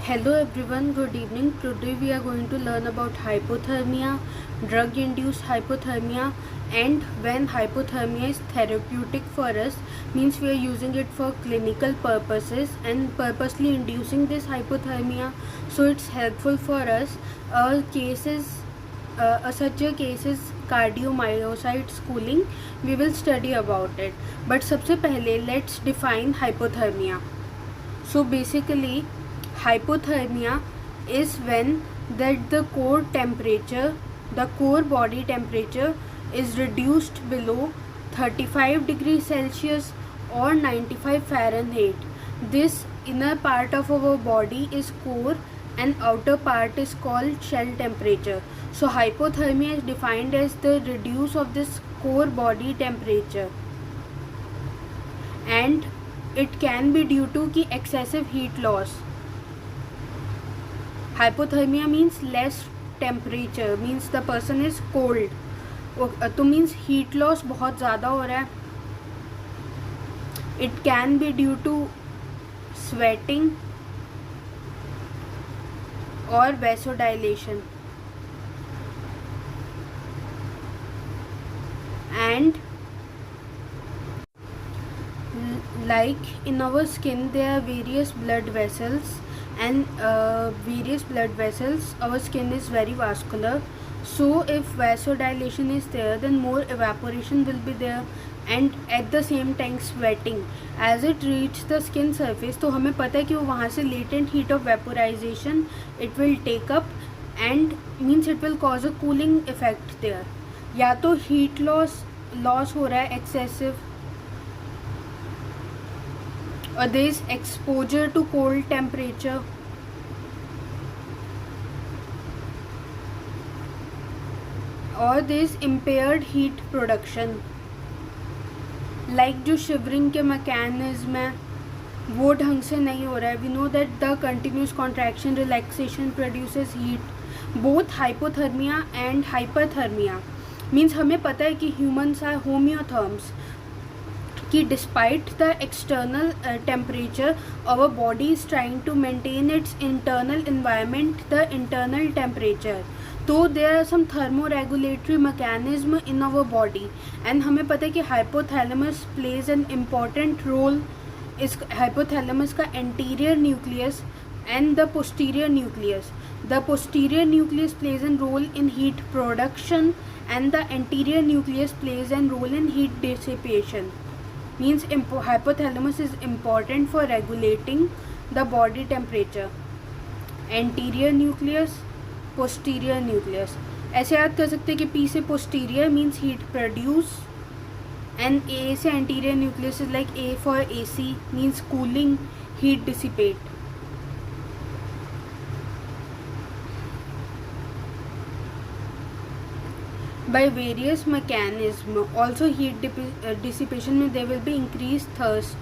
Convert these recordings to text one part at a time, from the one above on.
Hello everyone, good evening. Today we are going to learn about hypothermia, drug-induced hypothermia, and when hypothermia is therapeutic for us, means we are using it for clinical purposes and purposely inducing this hypothermia, so it's helpful for us. Such a case is cardiomyocyte schooling. We will study about it. But सबसे पहले let's define hypothermia. So basically, hypothermia is when that the core body temperature is reduced below 35 degrees Celsius or 95 Fahrenheit. This inner part of our body is core and outer part is called shell temperature. So hypothermia is defined as the reduce of this core body temperature, and it can be due to ki excessive heat loss. Hypothermia means less temperature, means the person is cold. तो means heat loss बहुत ज़्यादा हो रहा है. It can be due to sweating or vasodilation. And like in our skin there are various blood vessels, and our skin is very vascular. So if vasodilation is there, then more evaporation will be there, and at the same time sweating as it reaches the skin surface. तो हमें पता है कि वो वहाँ से latent heat of vaporization it will take up, and means it will cause a cooling effect there. या तो heat loss हो रहा है excessive, or there is exposure to cold temperature, or there is impaired heat production. Like जो shivering के mechanism है वो ढंग से नहीं हो रहा है. We know that the continuous contraction relaxation produces heat. Both hypothermia and hyperthermia means हमें पता है कि humans are homeotherms, कि despite the external temperature, our body is trying to maintain its internal environment, the internal temperature. तो there are some thermoregulatory mechanism in our body, and हमें पता है कि hypothalamus plays an important role. इस hypothalamus का anterior nucleus and the posterior nucleus. The posterior nucleus plays a role in heat production, and the anterior nucleus plays a role in heat dissipation. Means hypothalamus is important for regulating the body temperature. Anterior nucleus, posterior nucleus. ऐसे याद कर सकते हैं कि P से posterior means heat produce, and A से anterior nucleus is like A for AC means cooling, heat dissipate. By various mechanism, also heat dissipation में there will be increased thirst.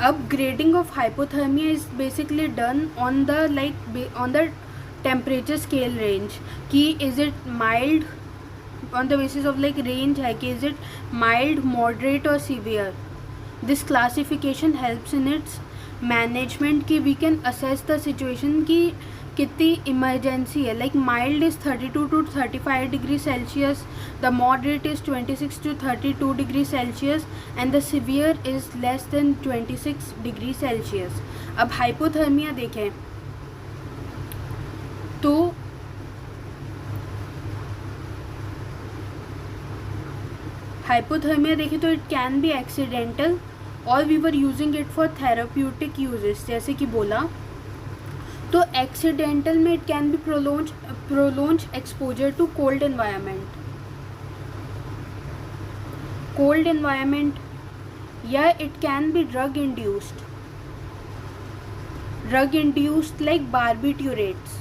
Upgrading of hypothermia is basically done on the temperature scale range. कि is it mild, on the basis of like range है कि is it mild, moderate or severe. This classification helps in its management कि we can assess the situation कि कितनी emergency है. Like mild is 32 to 35 degree Celsius, the moderate is 26 to 32 degree Celsius, and the severe is less than 26 degree Celsius. अब hypothermia देखें तो it can be accidental, और we were using it for therapeutic uses जैसे कि बोला. तो accidental में it can be prolong exposure to cold environment, या it can be drug induced like barbiturates.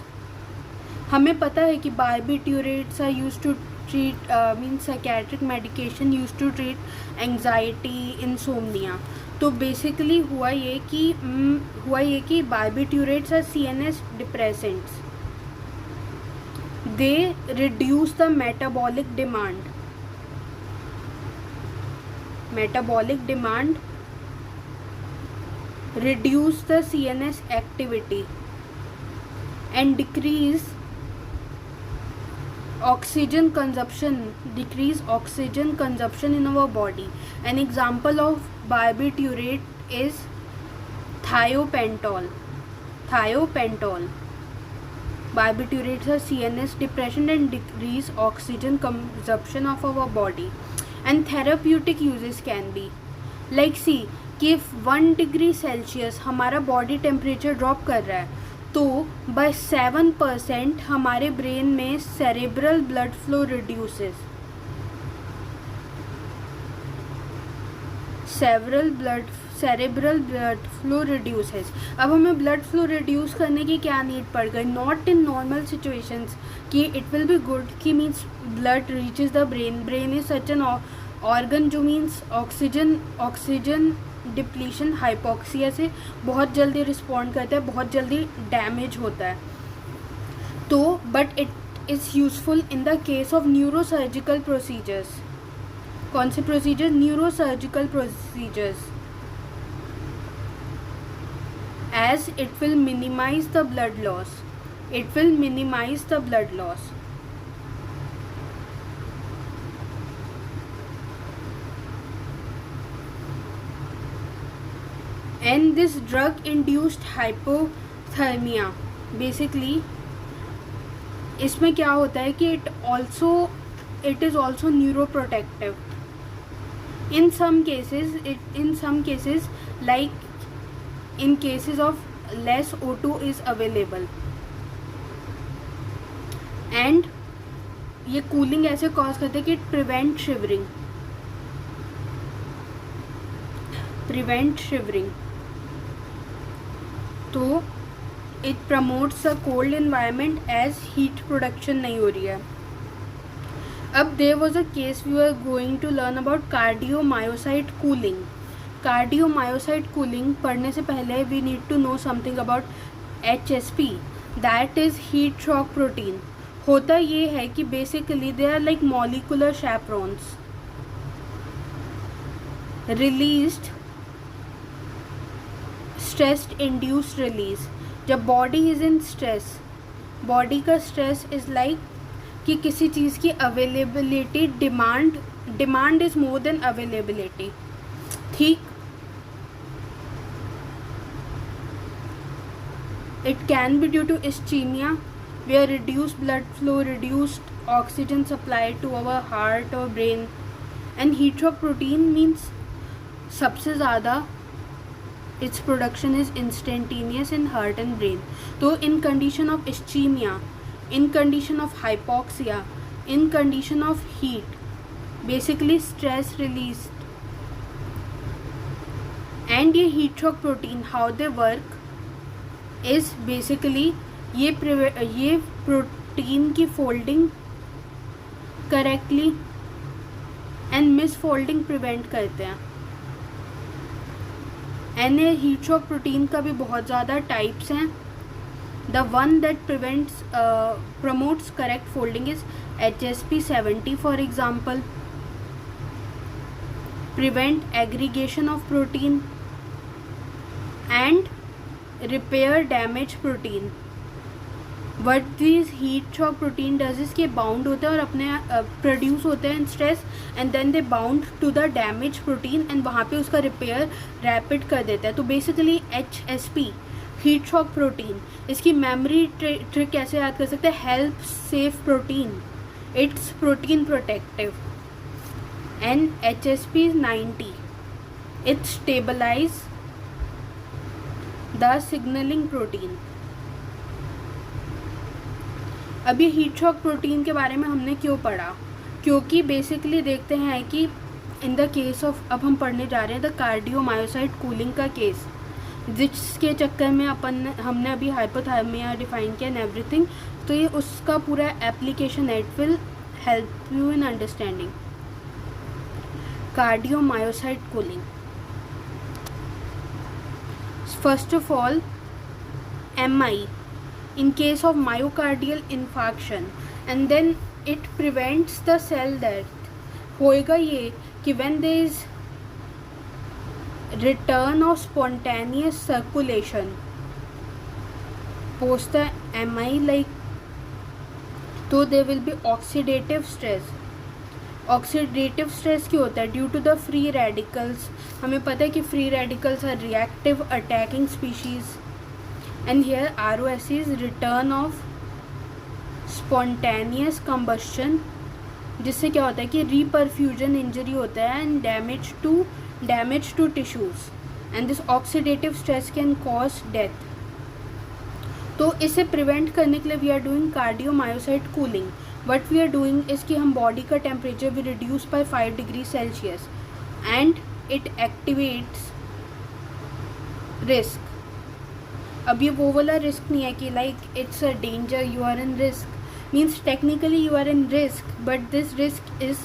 हमें पता है कि barbiturates are used to treat means psychiatric medication used to treat anxiety, insomnia. तो बेसिकली हुआ ये कि barbiturates are CNS depressants. They reduce the metabolic demand reduce the CNS activity and decrease oxygen consumption in our body. An example of barbiturate is thiopentol. Barbiturates are CNS depression and decrease oxygen consumption of our body. And therapeutic uses can be like, see कि if 1 degree Celsius हमारा body temperature drop कर रहा है तो bye 7% हमारे brain में cerebral blood flow reduces, cerebral blood flow reduces. अब हमें ब्लड फ्लो रिड्यूस करने की क्या नीड पड़ गई? नॉट इन नॉर्मल सिचुएशंस कि इट विल बी गुड कि means blood reaches the brain is such an organ जो मीन्स ऑक्सीजन डिप्लीशन हाइपोक्सिया से बहुत जल्दी रिस्पॉन्ड करता है, बहुत जल्दी डैमेज होता है. तो but it is useful in the case of neurosurgical procedures. कौन से procedure? Neurosurgical procedures. As it will minimize the blood loss. And this drug induced hypothermia, basically इसमें क्या होता है कि it is also neuroprotective. In some cases like in cases of less O2 is available. And ये cooling ऐसे cause करते हैं कि it prevent shivering. तो it promotes a cold environment as heat production नहीं हो रही है. अब there was a case we are going to learn about cardiomyocyte cooling. पढ़ने से पहले we need to know something about HSP, that is heat shock protein. होता ये है कि basically they are like molecular chaperones released stress induced release. जब body is in stress, body का stress is like कि किसी चीज़ की availability, demand is more than availability. ठीक, it can be due to ischaemia where reduced blood flow, reduced oxygen supply to our heart or brain. And heat shock protein means सबसे ज़्यादा its production is instantaneous in heart and brain. तो in condition of ischemia, in condition of hypoxia, in condition of heat, basically stress released. And ये heat shock protein, how they work is basically ये protein की folding correctly and miss folding prevent करते हैं. And heat shock protein का भी बहुत ज़्यादा types हैं. The one that promotes correct folding is HSP70 for example. Prevent aggregation of protein and repair damage protein. What this heat shock protein does is के bound होते हैं और अपने प्रोड्यूस होते हैं in stress and then they bound to the damage protein and वहाँ पे उसका रिपेयर रैपिड कर देता है. तो basically HSP heat shock protein, इसकी मेमोरी ट्रिक कैसे याद कर सकते हैं? Help safe protein, it's protein protective. And HSP90 it stabilize the signaling protein. अब ये हीट शॉक प्रोटीन के बारे में हमने क्यों पढ़ा? क्योंकि बेसिकली देखते हैं कि इन द केस ऑफ, अब हम पढ़ने जा रहे हैं द कार्डियोमायोसाइट कूलिंग का केस, जिसके चक्कर में हमने अभी हाइपोथर्मिया डिफाइन किया एंड एवरीथिंग. तो ये उसका पूरा एप्लीकेशन है. It will help you in understanding cardiomyocyte cooling. First of all MI in case of myocardial infarction and then it prevents the cell death. होएगा ये कि when there is return of spontaneous circulation post the MI, like, तो there will be oxidative stress. Oxidative stress क्यों होता है? Due to the free radicals. हमें पता है कि free radicals are reactive attacking species. And here ROS is return of spontaneous combustion, जिससे क्या होता है कि रीपरफ्यूजन इंजरी होता है and damage to tissues, and this oxidative stress can cause death. तो इसे प्रिवेंट करने के लिए we are doing cardiomyocyte cooling. What we are doing is कि हम बॉडी का टेम्परेचर भी reduce by 5 degree Celsius and it activates risk. अब ये वो वाला रिस्क नहीं है कि like it's a danger, you are in risk. Means technically you are in risk, but this risk is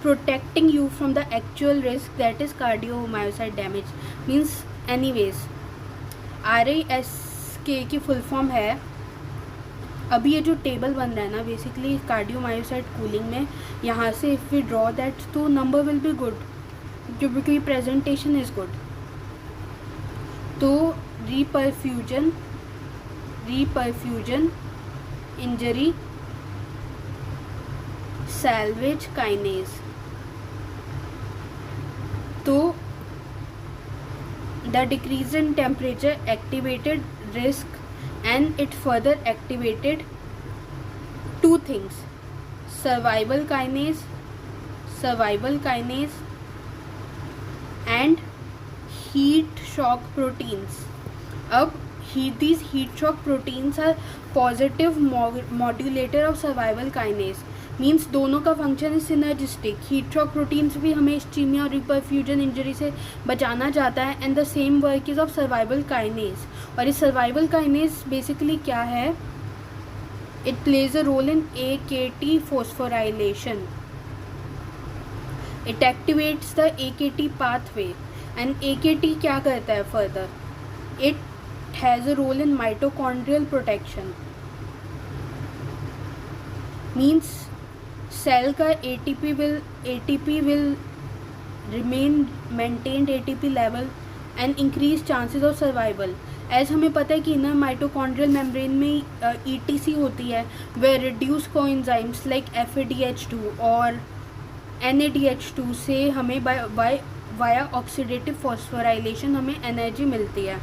protecting you from the actual risk, that is cardiomyocyte damage. Means anyways, RASK की full form है. अभी ये जो table बन रहा है ना, basically cardiomyocyte cooling में, यहाँ से इफ़ वी ड्रॉ दैट तो नंबर विल बी गुड, क्योंकि प्रेजेंटेशन इज़ गुड. तो रीपरफ्यूजन इंजरी, सैल्वेज काइनेज. तो the decrease in temperature activated risk and it further activated two things: survival kinase and heat shock proteins. अब these heat shock proteins are positive modulator of survival kinase. Means दोनों का function है synergistic. Heat shock proteins भी हमें ischaemia और reperfusion injury से बचाना चाहता है, and the same work is of survival kinase. और इस सर्वाइवल काइनेज बेसिकली क्या है? It plays a role in AKT phosphorylation. It activates the AKT pathway. And AKT क्या करता है further? It has a role in mitochondrial protection. Means cell का ATP will remain maintained ATP level and increase chances of survival. As हमें पता है कि inner mitochondrial membrane में ETC होती है, वे रिड्यूस कोएंजाइम्स लाइक FADH2 और NADH2 से हमें वाया ऑक्सीडेटिव फॉस्फोराइलेशन हमें एनर्जी मिलती है.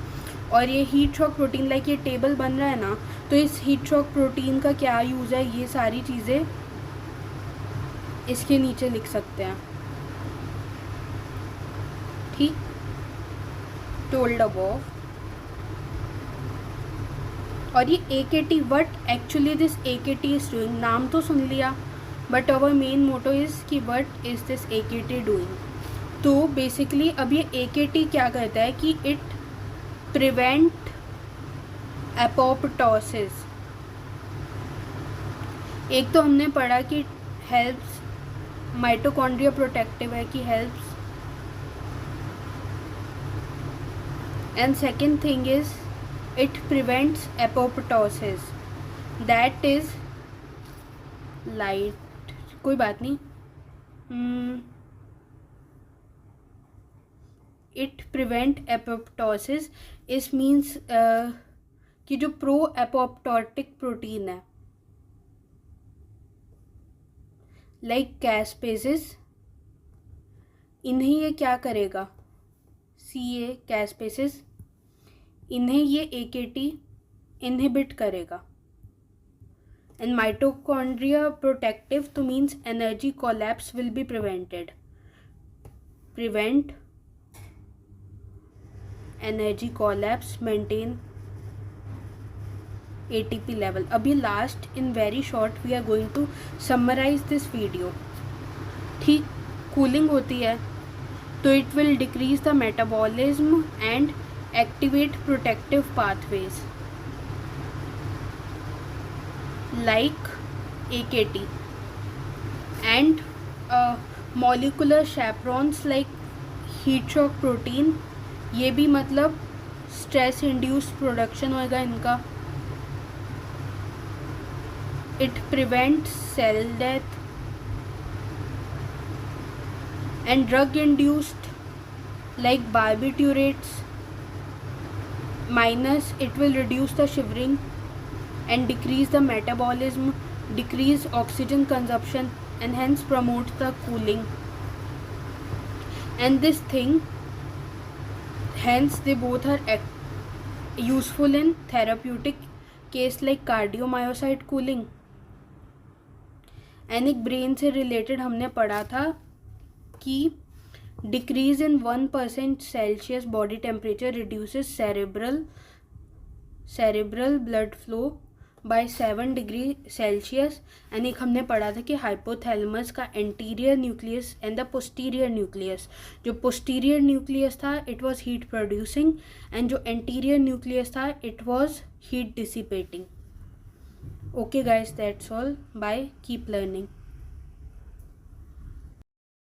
और ये हीट शॉक प्रोटीन, लाइक ये टेबल बन रहा है ना, तो इस हीट शॉक प्रोटीन का क्या यूज़ है, ये सारी चीज़ें इसके नीचे लिख सकते हैं. ठीक, टोल्ड अबव. और ये AKT, what actually this AKT is doing, नाम तो सुन लिया, but our main motto is कि what is this AKT doing. तो बेसिकली अब ये AKT क्या करता है कि इट प्रिवेंट एपोप्टोसिस. एक तो हमने पढ़ा कि हेल्प्स माइटोकॉन्ड्रिया प्रोटेक्टिव है कि helps, and second thing is it prevents apoptosis, that is light. कोई बात नहीं. इट प्रिवेंट एपोप्टोसिस इस मीन्स कि जो प्रो एपोप्टोटिक प्रोटीन है लाइक कैस्पेसिस, इन्हें ये क्या करेगा, CA कैस्पेसिस, इन्हें ये AKT इनहिबिट करेगा. एंड माइटोकॉन्ड्रिया प्रोटेक्टिव तो means energy collapse will be prevented. Prevent energy collapse, maintain ATP level. अभी last in very short we are going to summarise this video. ठीक, कूलिंग होती है तो it will decrease the metabolism and activate protective pathways like AKT and molecular chaperones like heat shock protein. ये भी मतलब stress induced production होएगा इनका. It prevents cell death and drug induced like barbiturates, minus it will reduce the shivering and decrease the metabolism, decrease oxygen consumption, and hence promote the cooling. And this thing, hence they both are useful in therapeutic case like cardiomyocyte cooling. And एक brain से related हमने पढ़ा था कि decrease in 1% Celsius body temperature reduces cerebral blood flow bye 7 degree Celsius. And एक हमने पढ़ा था कि हाइपोथैलेमस का anterior nucleus and the posterior nucleus, जो पोस्टीरियर न्यूक्लियस था it was heat producing and जो एंटीरियर न्यूक्लियस था it was heat dissipating. Okay guys, that's all. Bye. Keep learning.